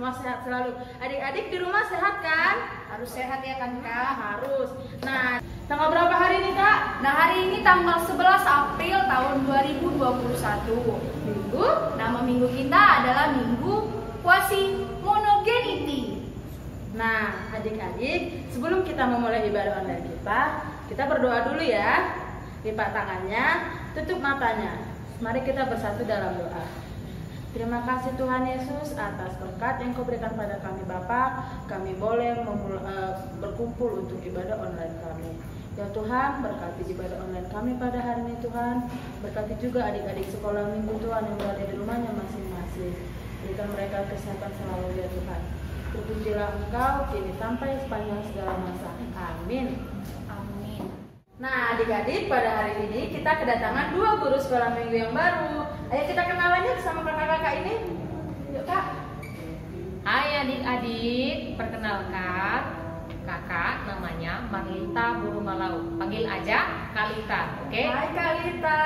rumah sehat selalu. Adik-adik di rumah sehat kan? Harus sehat ya kan Kak? Harus. Nah, tanggal berapa hari ini Kak? Nah hari ini tanggal 11 April tahun 2021. Minggu. Nama minggu kita adalah Minggu Quasi-Monogenity. Nah, adik-adik, sebelum kita memulai ibadah online kita berdoa dulu ya. Lipat tangannya, tutup matanya. Mari kita bersatu dalam doa. Terima kasih Tuhan Yesus atas berkat yang Kau berikan pada kami Bapa. Kami boleh berkumpul untuk ibadah online kami. Ya Tuhan, berkati ibadah online kami pada hari ini Tuhan. Berkati juga adik-adik sekolah minggu Tuhan yang berada di rumahnya masing-masing. Berikan mereka kesehatan selalu ya Tuhan. Terpujilah Engkau kini sampai sepanjang segala masa. Amin. Amin. Nah adik-adik, pada hari ini kita kedatangan 2 guru sekolah minggu yang baru. Ayo kita kenalannya bersama kakak-kakak ini. Yuk Kak. Hai adik-adik, perkenalkan kakak namanya Marlita Burumalau. Panggil aja Kalita, oke? Hai Kalita.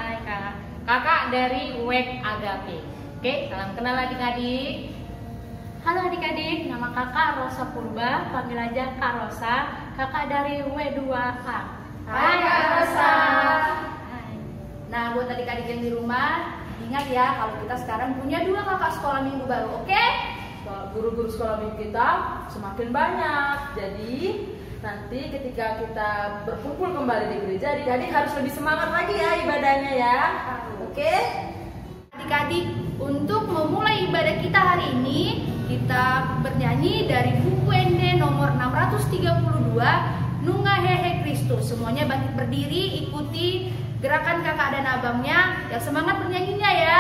Hai kak. Kakak dari WEK Agape. Oke, salam kenal adik-adik. Halo adik-adik, nama kakak Rosa Purba, panggil aja Kak Rosa, kakak dari W2A. Hai Kak Rosa. Hai. Nah buat adik-adik yang di rumah, ingat ya kalau kita sekarang punya 2 kakak sekolah minggu baru, oke? Guru-guru sekolah minggu kita semakin banyak. Jadi nanti ketika kita berkumpul kembali di gereja, adik-adik harus lebih semangat lagi ya ibadahnya ya. Oke? Adik-adik, untuk memulai ibadah kita hari ini, kita bernyanyi dari buku ND nomor 632, Nunga Hehe Kristus. Semuanya bangkit berdiri, ikuti gerakan kakak dan abangnya. Yang semangat bernyanyinya ya.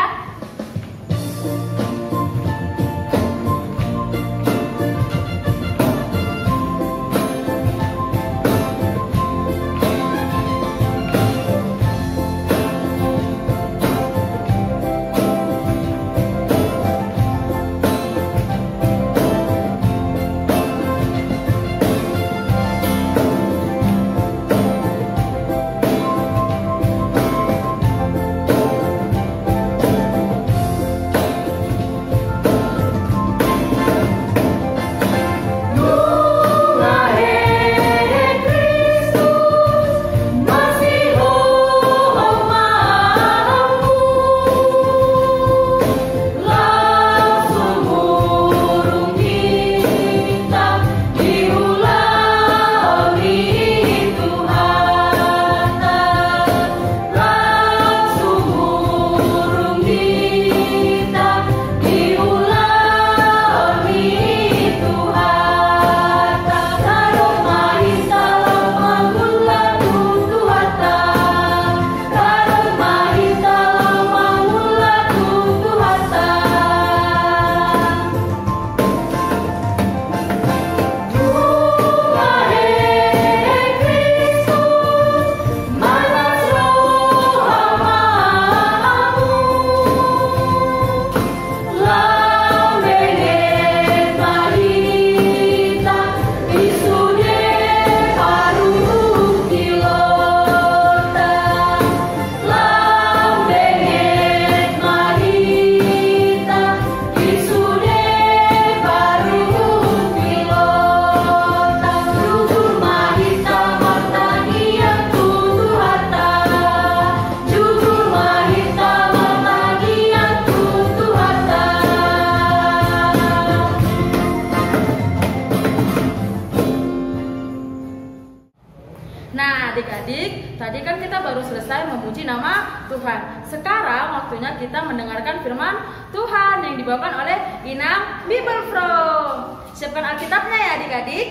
Nah adik-adik, tadi kan kita baru selesai memuji nama Tuhan. Sekarang waktunya kita mendengarkan firman Tuhan yang dibawakan oleh Inam Bible From. Siapkan Alkitabnya ya adik-adik.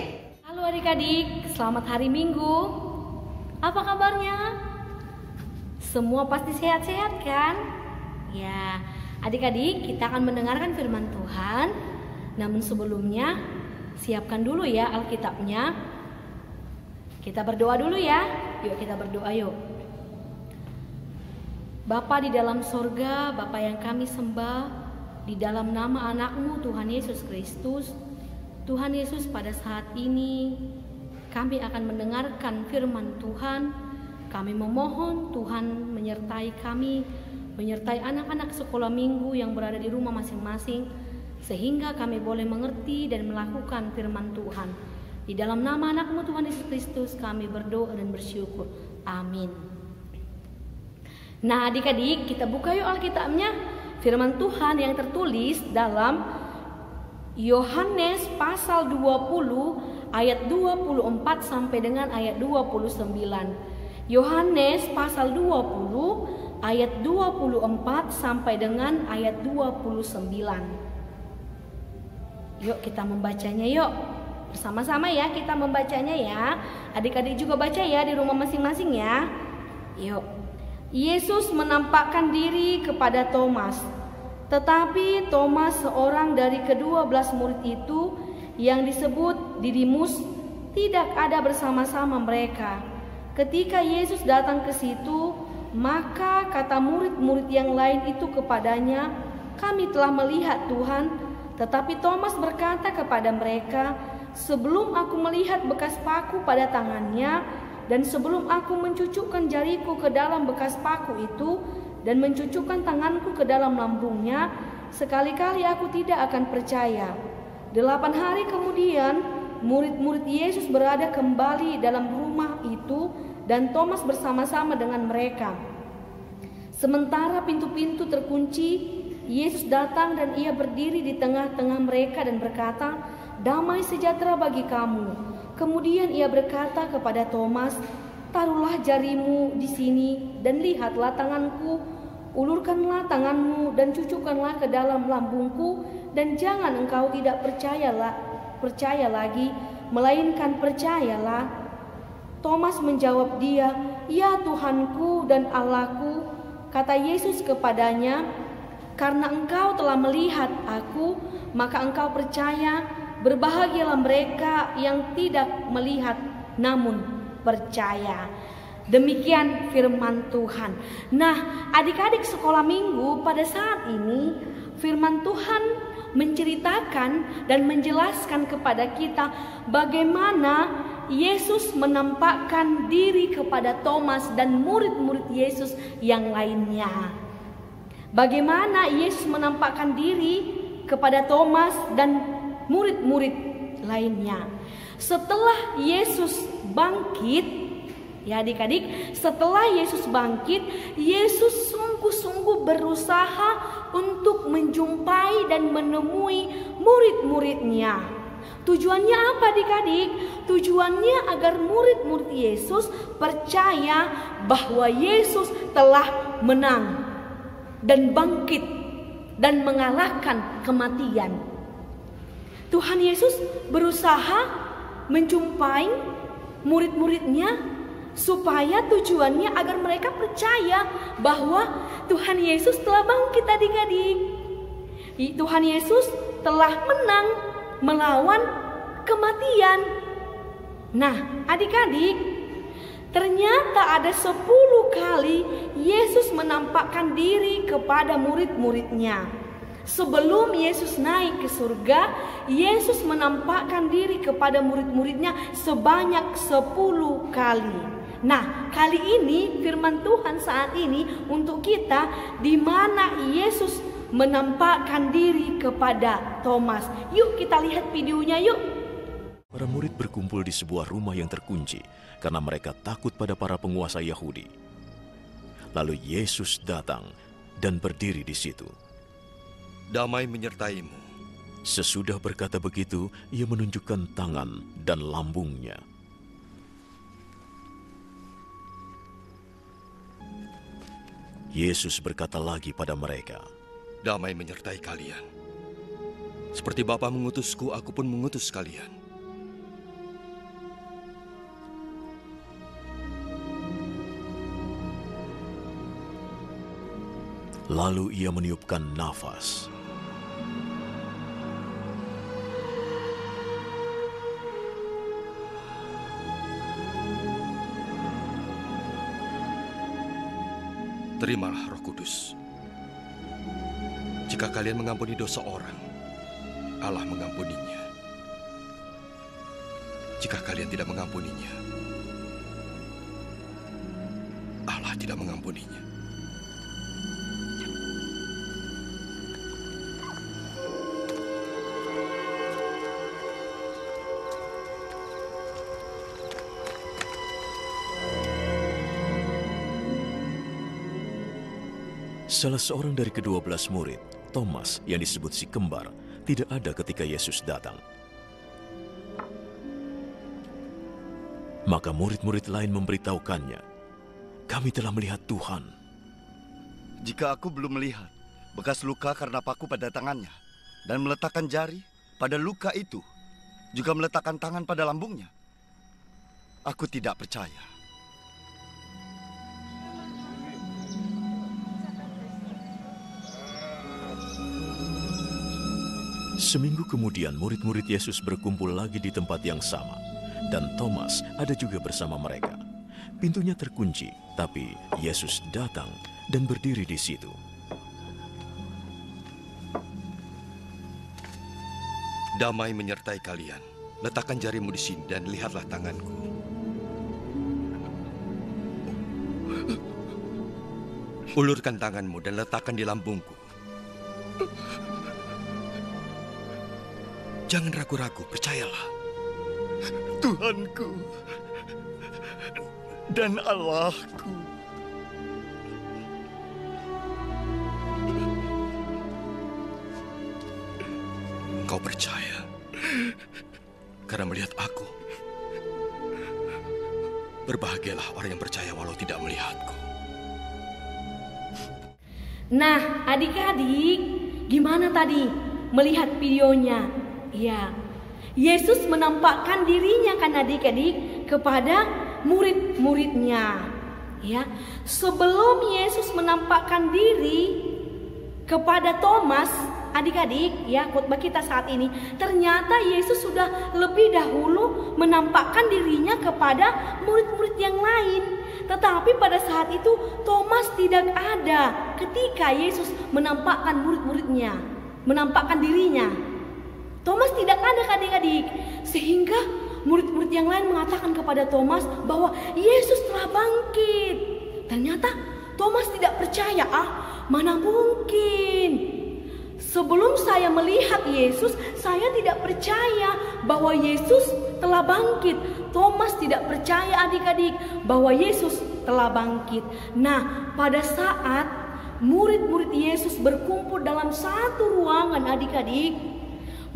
Halo adik-adik, selamat hari Minggu. Apa kabarnya? Semua pasti sehat-sehat kan? Ya, adik-adik kita akan mendengarkan firman Tuhan. Namun sebelumnya, siapkan dulu ya Alkitabnya. Kita berdoa dulu ya. Yuk kita berdoa yuk. Bapa di dalam sorga, Bapa yang kami sembah, di dalam nama anakmu Tuhan Yesus Kristus. Tuhan Yesus, pada saat ini kami akan mendengarkan firman Tuhan. Kami memohon Tuhan menyertai kami, menyertai anak-anak sekolah minggu yang berada di rumah masing-masing. sehingga kami boleh mengerti dan melakukan firman Tuhan. Di dalam nama anak-Mu Tuhan Yesus Kristus kami berdoa dan bersyukur. Amin. Nah adik-adik, kita buka yuk Alkitabnya. Firman Tuhan yang tertulis dalam Yohanes pasal 20 ayat 24 sampai dengan ayat 29. Yohanes pasal 20 ayat 24 sampai dengan ayat 29. Yuk kita membacanya yuk. Bersama-sama ya kita membacanya ya. Adik-adik juga baca ya di rumah masing-masing ya. Yuk. Yesus menampakkan diri kepada Thomas. Tetapi Thomas, seorang dari ke-12 murid itu yang disebut Didimus, tidak ada bersama-sama mereka. Ketika Yesus datang ke situ, maka kata murid-murid yang lain itu kepadanya, "Kami telah melihat Tuhan." Tetapi Thomas berkata kepada mereka, "Sebelum aku melihat bekas paku pada tangannya, dan sebelum aku mencucukkan jariku ke dalam bekas paku itu, dan mencucukkan tanganku ke dalam lambungnya, sekali-kali aku tidak akan percaya." 8 hari kemudian, murid-murid Yesus berada kembali dalam rumah itu, dan Thomas bersama-sama dengan mereka. Sementara pintu-pintu terkunci, Yesus datang dan ia berdiri di tengah-tengah mereka dan berkata, "Damai sejahtera bagi kamu." Kemudian ia berkata kepada Thomas, "Taruhlah jarimu di sini dan lihatlah tanganku, ulurkanlah tanganmu dan cucukkanlah ke dalam lambungku, dan jangan engkau tidak percaya lagi, melainkan percayalah." Thomas menjawab dia, "Ya Tuhanku dan Allahku." Kata Yesus kepadanya, "Karena engkau telah melihat aku, maka engkau percaya. Berbahagialah mereka yang tidak melihat namun percaya." Demikian firman Tuhan. Nah, adik-adik sekolah minggu, pada saat ini firman Tuhan menceritakan dan menjelaskan kepada kita bagaimana Yesus menampakkan diri kepada Thomas dan murid-murid Yesus yang lainnya. Bagaimana Yesus menampakkan diri kepada Thomas dan murid-murid lainnya. Setelah Yesus bangkit, ya adik-adik, setelah Yesus bangkit, Yesus sungguh-sungguh berusaha untuk menjumpai dan menemui murid-muridnya. Tujuannya apa adik-adik? Tujuannya agar murid-murid Yesus percaya bahwa Yesus telah menang dan bangkit dan mengalahkan kematian. Tuhan Yesus berusaha menjumpai murid-muridnya supaya tujuannya agar mereka percaya bahwa Tuhan Yesus telah bangkit adik-adik. Tuhan Yesus telah menang melawan kematian. Nah adik-adik, ternyata ada 10 kali Yesus menampakkan diri kepada murid-muridnya. Sebelum Yesus naik ke surga, Yesus menampakkan diri kepada murid-muridnya sebanyak 10 kali. Nah, kali ini firman Tuhan saat ini untuk kita, di mana Yesus menampakkan diri kepada Thomas. Yuk kita lihat videonya yuk. Para murid berkumpul di sebuah rumah yang terkunci karena mereka takut pada para penguasa Yahudi. Lalu Yesus datang dan berdiri di situ. "Damai menyertaimu." Sesudah berkata begitu, ia menunjukkan tangan dan lambungnya. Yesus berkata lagi pada mereka, "Damai menyertai kalian. Seperti Bapa mengutusku, aku pun mengutus kalian." Lalu ia meniupkan nafas. "Terimalah Roh Kudus. Jika kalian mengampuni dosa orang, Allah mengampuninya. Jika kalian tidak mengampuninya, Allah tidak mengampuninya." Salah seorang dari ke-12 murid, Thomas yang disebut si kembar, tidak ada ketika Yesus datang. Maka murid-murid lain memberitahukannya, "Kami telah melihat Tuhan." Jika aku belum melihat bekas luka karena paku pada tangannya, dan meletakkan jari pada luka itu, juga meletakkan tangan pada lambungnya, aku tidak percaya. Seminggu kemudian murid-murid Yesus berkumpul lagi di tempat yang sama, dan Thomas ada juga bersama mereka. Pintunya terkunci, tapi Yesus datang dan berdiri di situ. Damai menyertai kalian. Letakkan jarimu di sini dan lihatlah tanganku. Ulurkan tanganmu dan letakkan di lambungku. Jangan ragu-ragu, percayalah. Tuhanku dan Allahku. Kau percaya karena melihat aku. Berbahagialah orang yang percaya walau tidak melihatku. Nah, adik-adik, gimana tadi melihat videonya? Ya, Yesus menampakkan dirinya kan adik-adik kepada murid-muridnya. Ya, sebelum Yesus menampakkan diri kepada Thomas, adik-adik, ya, khotbah kita saat ini, ternyata Yesus sudah lebih dahulu menampakkan dirinya kepada murid-murid yang lain. Tetapi pada saat itu Thomas tidak ada ketika Yesus menampakkan murid-muridnya, menampakkan dirinya. Thomas tidak ada adik-adik, sehingga murid-murid yang lain mengatakan kepada Thomas bahwa Yesus telah bangkit. Ternyata Thomas tidak percaya, mana mungkin. Sebelum saya melihat Yesus, saya tidak percaya bahwa Yesus telah bangkit. Thomas tidak percaya adik-adik bahwa Yesus telah bangkit. Nah, pada saat murid-murid Yesus berkumpul dalam satu ruangan adik-adik,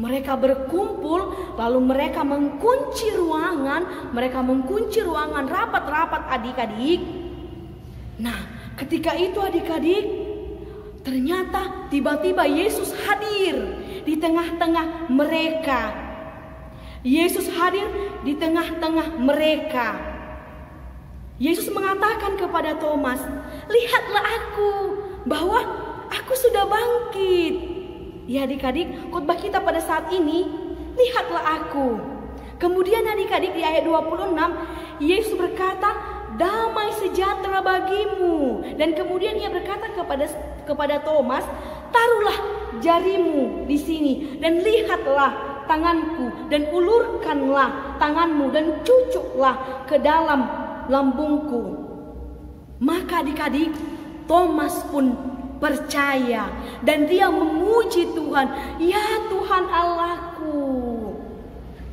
mereka berkumpul lalu mereka mengunci ruangan rapat-rapat adik-adik. Nah, ketika itu adik-adik, ternyata tiba-tiba Yesus hadir di tengah-tengah mereka. Yesus hadir di tengah-tengah mereka. Yesus mengatakan kepada Thomas, "Lihatlah aku, bahwa aku sudah bangkit." Ya adik-adik, khotbah kita pada saat ini, lihatlah aku. Kemudian adik-adik di ayat 26, Yesus berkata, "Damai sejahtera bagimu." Dan kemudian ia berkata kepada Thomas, "Taruhlah jarimu di sini dan lihatlah tanganku, dan ulurkanlah tanganmu dan cucuklah ke dalam lambungku." Maka adik-adik, Thomas pun percaya dan dia memuji Tuhan, "Ya Tuhan Allahku."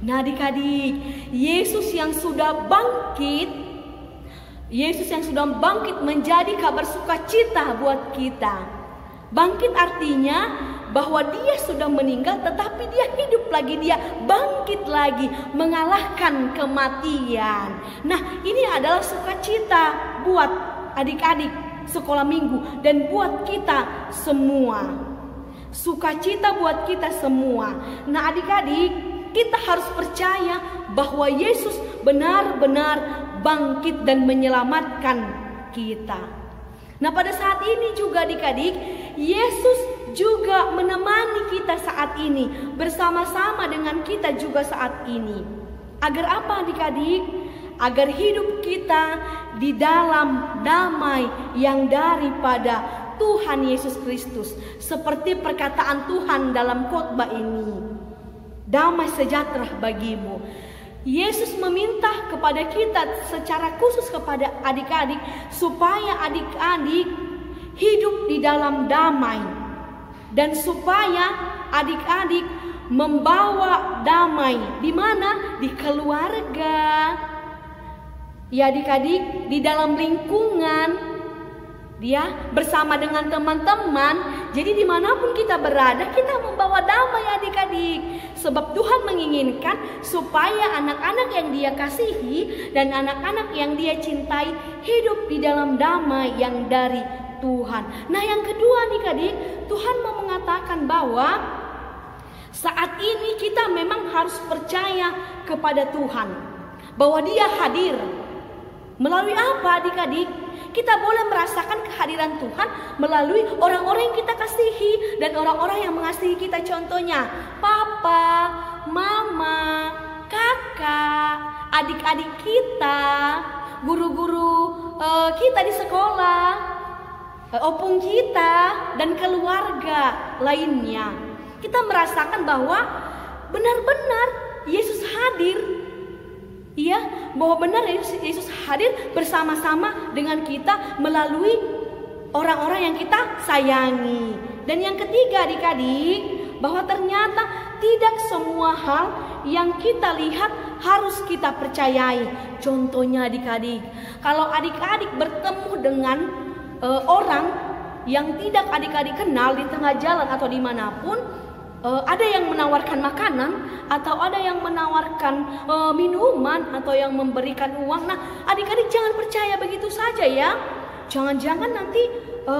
Nah adik-adik, Yesus yang sudah bangkit menjadi kabar sukacita buat kita. Bangkit artinya bahwa dia sudah meninggal tetapi dia hidup lagi, dia bangkit lagi, mengalahkan kematian. Nah, ini adalah sukacita buat adik-adik sekolah minggu dan buat kita semua. Sukacita buat kita semua. Nah, adik-adik, kita harus percaya bahwa Yesus benar-benar bangkit dan menyelamatkan kita. Nah, pada saat ini juga adik-adik, Yesus juga menemani kita saat ini, bersama-sama dengan kita juga saat ini. Agar apa adik-adik? Agar hidup kita di dalam damai yang daripada Tuhan Yesus Kristus. Seperti perkataan Tuhan dalam khotbah ini, "Damai sejahtera bagimu." Yesus meminta kepada kita secara khusus kepada adik-adik supaya adik-adik hidup di dalam damai dan supaya adik-adik membawa damai di mana? Di keluarga. Ya adik-adik, di dalam lingkungan. dia bersama dengan teman-teman. Jadi dimanapun kita berada, kita membawa damai adik-adik. Sebab Tuhan menginginkan supaya anak-anak yang dia kasihi dan anak-anak yang dia cintai hidup di dalam damai yang dari Tuhan. Nah yang kedua adik-adik, Tuhan mau mengatakan bahwa saat ini kita memang harus percaya kepada Tuhan, bahwa dia hadir. Melalui apa adik-adik? Kita boleh merasakan kehadiran Tuhan melalui orang-orang yang kita kasihi dan orang-orang yang mengasihi kita. Contohnya papa, mama, kakak, adik-adik kita, guru-guru kita di sekolah, opung kita, dan keluarga lainnya. Kita merasakan bahwa benar-benar Yesus hadir. Ya, bahwa benar Yesus hadir bersama-sama dengan kita melalui orang-orang yang kita sayangi. Dan yang ketiga adik-adik, bahwa ternyata tidak semua hal yang kita lihat harus kita percayai. Contohnya adik-adik, kalau adik-adik bertemu dengan orang yang tidak adik-adik kenal di tengah jalan atau dimanapun, ada yang menawarkan makanan atau ada yang menawarkan minuman atau yang memberikan uang. Nah adik-adik jangan percaya begitu saja ya. Jangan-jangan nanti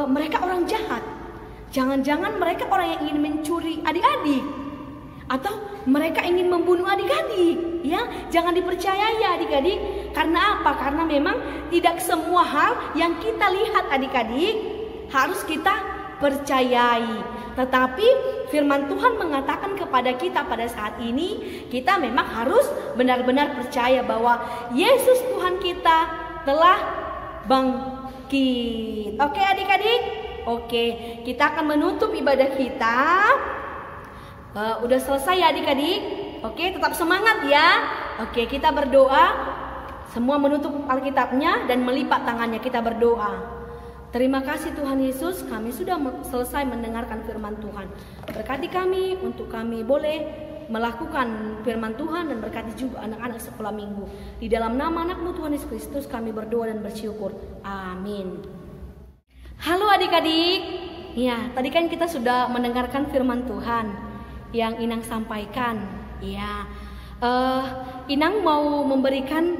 mereka orang jahat. Jangan-jangan mereka orang yang ingin mencuri adik-adik, atau mereka ingin membunuh adik-adik. Ya, jangan dipercayai ya adik-adik. Karena apa? Karena memang tidak semua hal yang kita lihat adik-adik harus kita percayai. Tetapi firman Tuhan mengatakan kepada kita pada saat ini, kita memang harus benar-benar percaya bahwa Yesus Tuhan kita telah bangkit. Oke adik-adik? Oke, kita akan menutup ibadah kita. Udah selesai ya adik-adik? Oke, tetap semangat ya. Oke, kita berdoa. Semua menutup Alkitabnya dan melipat tangannya, kita berdoa. Terima kasih Tuhan Yesus, kami sudah selesai mendengarkan firman Tuhan. Berkati kami untuk kami boleh melakukan firman Tuhan dan berkati juga anak-anak sekolah minggu. Di dalam nama anak-Mu Tuhan Yesus Kristus kami berdoa dan bersyukur. Amin. Halo adik-adik. Ya, tadi kan kita sudah mendengarkan firman Tuhan yang Inang sampaikan. Ya, Inang mau memberikan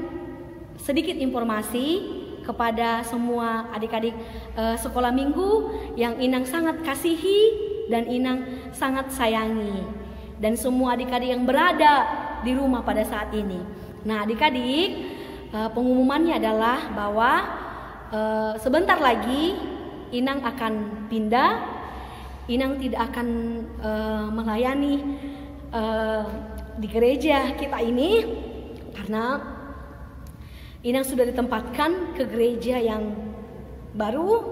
sedikit informasi kepada semua adik-adik sekolah minggu yang Inang sangat kasihi dan Inang sangat sayangi, dan semua adik-adik yang berada di rumah pada saat ini. Nah adik-adik, pengumumannya adalah bahwa sebentar lagi Inang akan pindah. Inang tidak akan melayani di gereja kita ini karena Inang sudah ditempatkan ke gereja yang baru,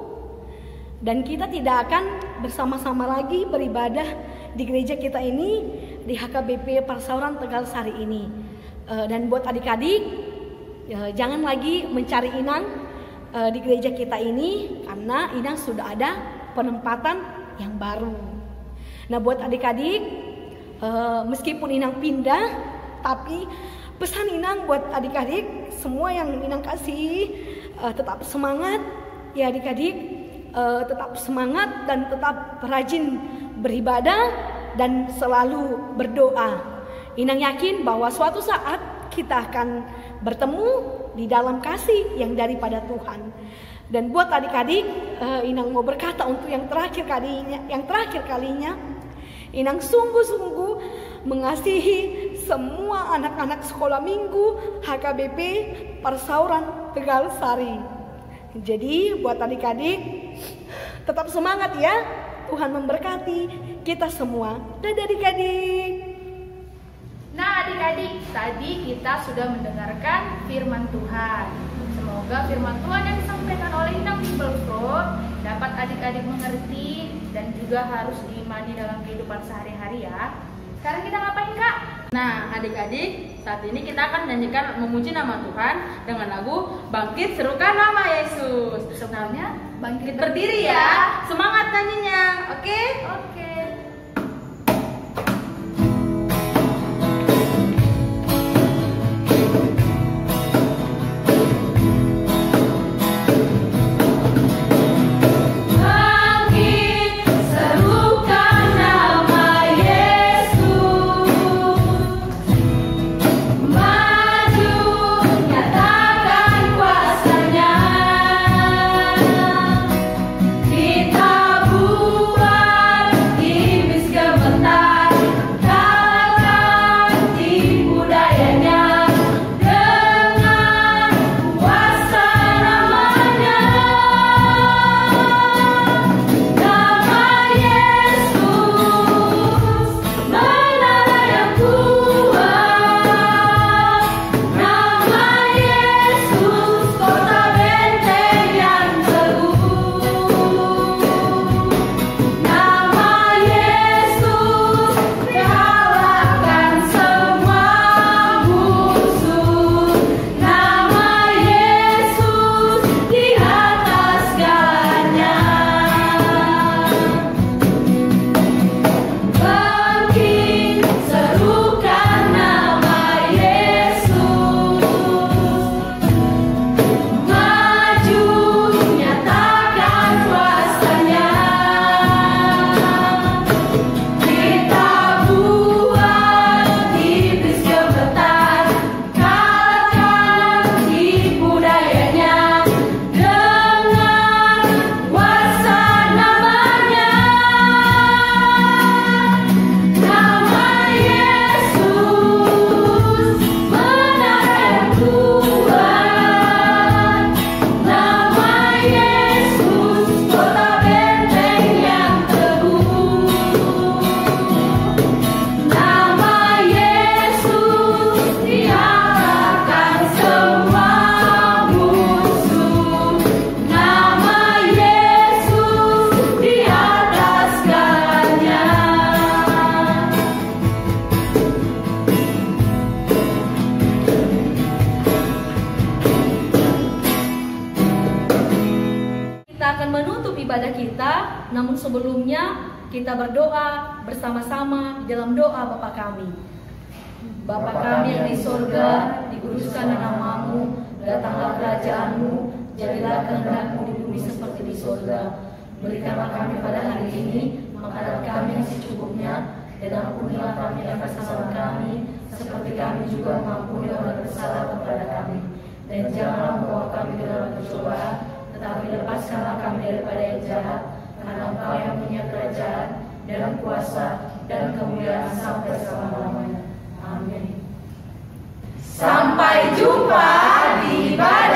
dan kita tidak akan bersama-sama lagi beribadah di gereja kita ini, di HKBP Parsauran Tegal Sari ini. Dan buat adik-adik, jangan lagi mencari Inang di gereja kita ini, karena Inang sudah ada penempatan yang baru. Nah buat adik-adik, meskipun Inang pindah, tapi pesan Inang buat adik-adik semua yang Inang kasih, tetap semangat ya adik-adik, tetap semangat dan tetap rajin beribadah dan selalu berdoa. Inang yakin bahwa suatu saat kita akan bertemu di dalam kasih yang daripada Tuhan. Dan buat adik-adik, Inang mau berkata untuk yang terakhir kalinya, Inang sungguh-sungguh mengasihi semua anak-anak sekolah minggu HKBP Parsauran Tegal Sari. Jadi buat adik-adik, tetap semangat ya. Tuhan memberkati kita semua. Dadah adik-adik. Nah adik-adik, tadi kita sudah mendengarkan firman Tuhan. Semoga firman Tuhan yang disampaikan oleh Inang Bimbelfro dapat adik-adik mengerti dan juga harus diimani dalam kehidupan sehari-hari ya. Sekarang kita ngapain Kak? Nah adik-adik, saat ini kita akan menyanyikan memuji nama Tuhan dengan lagu Bangkit Serukan Nama Yesus. Sebelumnya Bangkit berdiri ya. Semangat nyanyinya, oke? Oke. ibadah kita, namun sebelumnya kita berdoa bersama-sama di dalam doa Bapa kami. Bapa kami yang di surga, dikuduskanlah namamu, datanglah kerajaanmu, jadilah kehendakmu di bumi seperti di surga. Berikanlah kami pada hari ini makanan kami yang secukupnya, dan ampunilah kami akan kesalahan kami, seperti kami juga mengampuni orang bersalah kepada kami. Dan janganlah membawa kami ke dalam percobaan, tetapi lepaskanlah kami daripada yang jahat, karena Engkau yang punya kerajaan dan kuasa dan kemuliaan sampai selama-lamanya. Amin. Sampai jumpa di ibadah